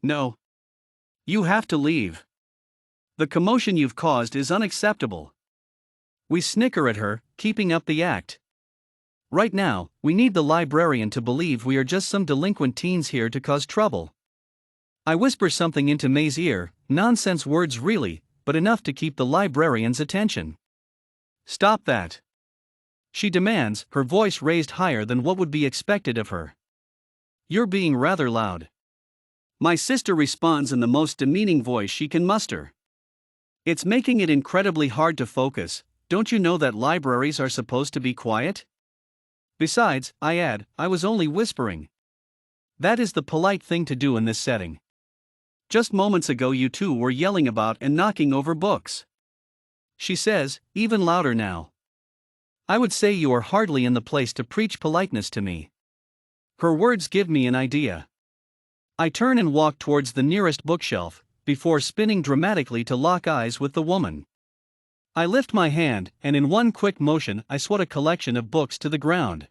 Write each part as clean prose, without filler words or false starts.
No. You have to leave. The commotion you've caused is unacceptable. We snicker at her, keeping up the act. Right now, we need the librarian to believe we are just some delinquent teens here to cause trouble. I whisper something into May's ear, nonsense words really, but enough to keep the librarian's attention. Stop that. She demands, her voice raised higher than what would be expected of her. You're being rather loud. My sister responds in the most demeaning voice she can muster. It's making it incredibly hard to focus. Don't you know that libraries are supposed to be quiet? Besides, I add, I was only whispering. That is the polite thing to do in this setting. Just moments ago you two were yelling about and knocking over books. She says, even louder now. I would say you are hardly in the place to preach politeness to me. Her words give me an idea. I turn and walk towards the nearest bookshelf, before spinning dramatically to lock eyes with the woman. I lift my hand, and in one quick motion I swat a collection of books to the ground.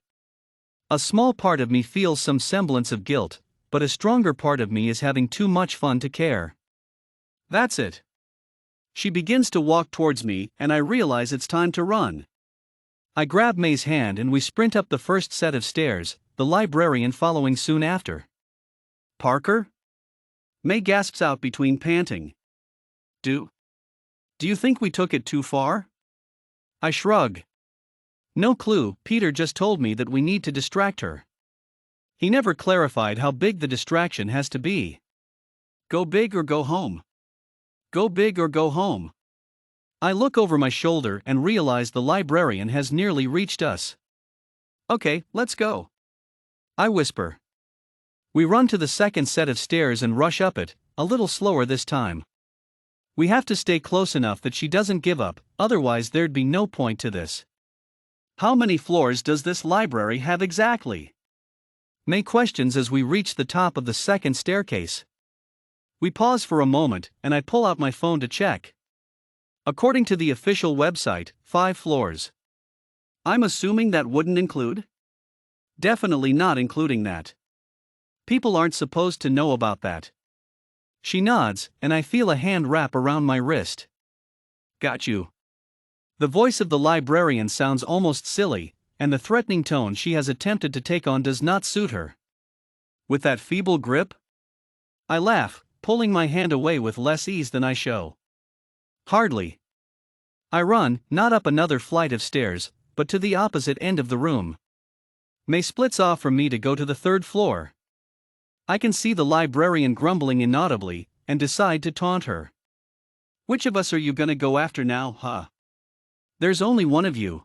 A small part of me feels some semblance of guilt, but a stronger part of me is having too much fun to care. That's it. She begins to walk towards me, and I realize it's time to run. I grab May's hand and we sprint up the first set of stairs, the librarian following soon after. Parker? May gasps out between panting. Do you think we took it too far? I shrug. No clue, Peter just told me that we need to distract her. He never clarified how big the distraction has to be. Go big or go home. Go big or go home. I look over my shoulder and realize the librarian has nearly reached us. Okay, let's go. I whisper. We run to the second set of stairs and rush up it, a little slower this time. We have to stay close enough that she doesn't give up, otherwise there'd be no point to this. How many floors does this library have exactly? May questions as we reach the top of the second staircase. We pause for a moment, and I pull out my phone to check. According to the official website, 5 floors. I'm assuming that wouldn't include? Definitely not including that. People aren't supposed to know about that. She nods, and I feel a hand wrap around my wrist. Got you. The voice of the librarian sounds almost silly, and the threatening tone she has attempted to take on does not suit her. With that feeble grip? I laugh, pulling my hand away with less ease than I show. Hardly. I run, not up another flight of stairs, but to the opposite end of the room. May splits off from me to go to the 3rd floor. I can see the librarian grumbling inaudibly, and decide to taunt her. Which of us are you gonna go after now, huh? There's only one of you.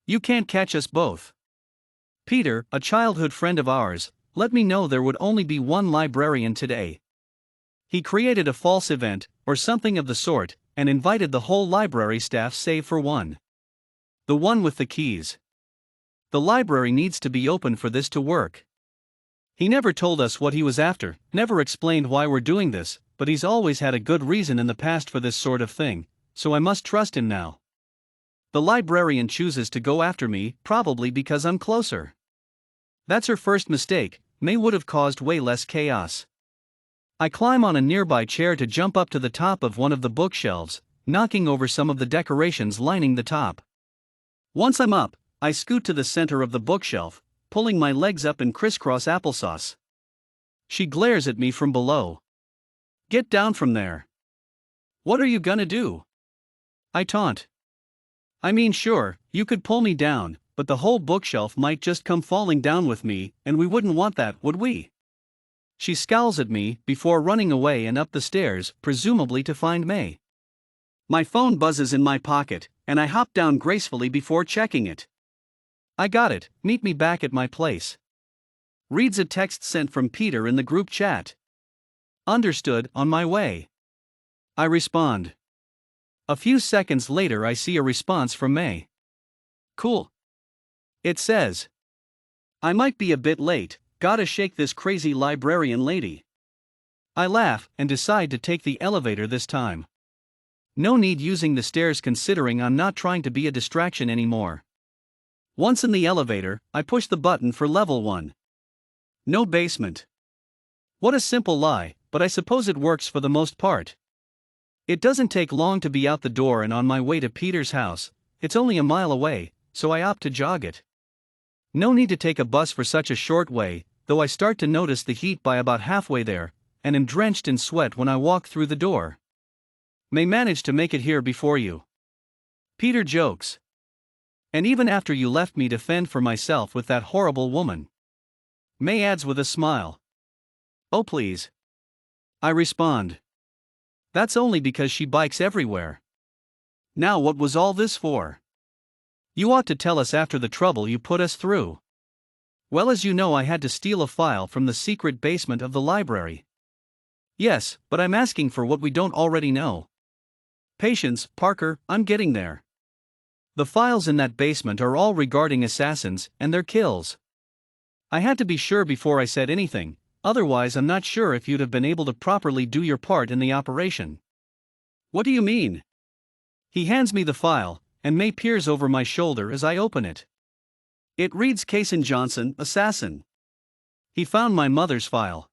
You can't catch us both. Peter, a childhood friend of ours, let me know there would only be one librarian today. He created a false event, or something of the sort, and invited the whole library staff save for one. The one with the keys. The library needs to be open for this to work. He never told us what he was after, never explained why we're doing this, but he's always had a good reason in the past for this sort of thing, so I must trust him now. The librarian chooses to go after me, probably because I'm closer. That's her first mistake. May would have caused way less chaos. I climb on a nearby chair to jump up to the top of one of the bookshelves, knocking over some of the decorations lining the top. Once I'm up, I scoot to the center of the bookshelf, pulling my legs up in crisscross applesauce. She glares at me from below. Get down from there. What are you gonna do? I taunt. I mean, sure, you could pull me down, but the whole bookshelf might just come falling down with me, and we wouldn't want that, would we? She scowls at me before running away and up the stairs, presumably to find May. My phone buzzes in my pocket, and I hop down gracefully before checking it. I got it, meet me back at my place. Reads a text sent from Peter in the group chat. Understood, on my way. I respond. A few seconds later I see a response from May. Cool. It says. I might be a bit late, gotta shake this crazy librarian lady. I laugh and decide to take the elevator this time. No need using the stairs considering I'm not trying to be a distraction anymore. Once in the elevator, I push the button for level 1. No basement. What a simple lie, but I suppose it works for the most part. It doesn't take long to be out the door and on my way to Peter's house. It's only a mile away, so I opt to jog it. No need to take a bus for such a short way, though I start to notice the heat by about halfway there, and am drenched in sweat when I walk through the door. May manage to make it here before you. Peter jokes. And even after you left me to fend for myself with that horrible woman. May adds with a smile. Oh please. I respond. That's only because she bikes everywhere. Now what was all this for? You ought to tell us after the trouble you put us through. Well, as you know, I had to steal a file from the secret basement of the library. Yes, but I'm asking for what we don't already know. Patience, Parker, I'm getting there. The files in that basement are all regarding assassins and their kills. I had to be sure before I said anything, otherwise I'm not sure if you'd have been able to properly do your part in the operation. What do you mean? He hands me the file, and May peers over my shoulder as I open it. It reads Cason Johnson, assassin. He found my mother's file.